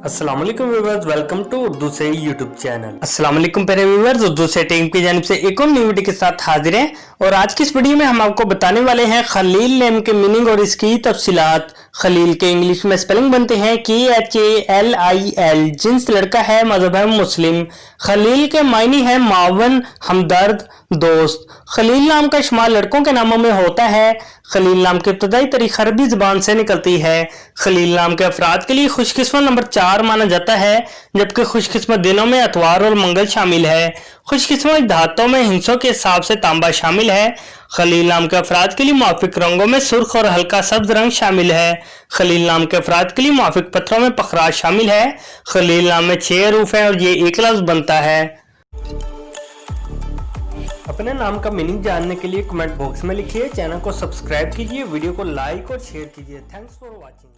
अस्सलाम वालेकुम viewers, welcome to Urdu से यूट्यूब चैनल। अस्सलाम वालेकुम प्यारे व्यूअर्स, उर्दू से टीम की जानिब से एक और न्यू वीडियो के साथ हाजिर हैं और आज की इस वीडियो में हम आपको बताने वाले हैं खलील नेम के मीनिंग और इसकी तफसीलात। खलील के इंग्लिश में स्पेलिंग बनते हैं KHALIL। जिन्स लड़का है, मजहब है मुस्लिम। खलील के मायने हैं मावन, हमदर्द, दोस्त। खलील नाम का इस्तेमाल लड़कों के नामों में होता है। खलील नाम की इब्तदाई तारीख अरबी जुबान से निकलती है। खलील नाम के अफराद के लिए खुशकिस्मत नंबर 4 माना जाता है, जबकि खुशकिस्मत दिनों में अतवार और मंगल शामिल है। खुशकिस्मत धातों में हिंसों के हिसाब से तांबा शामिल है। खलील नाम के अफराद के लिए मुआफिक रंगों में सुर्ख और हल्का सब्ज रंग शामिल है। खलील नाम के अफराद के लिए मुआफिक पत्थरों में पखराज शामिल है। खलील नाम में 6 हरूफ है और ये एक लफ्ज बनता है। अपने नाम का मीनिंग जानने के लिए कमेंट बॉक्स में लिखिए, चैनल को सब्सक्राइब कीजिए, वीडियो को लाइक और शेयर कीजिए। Thanks for watching.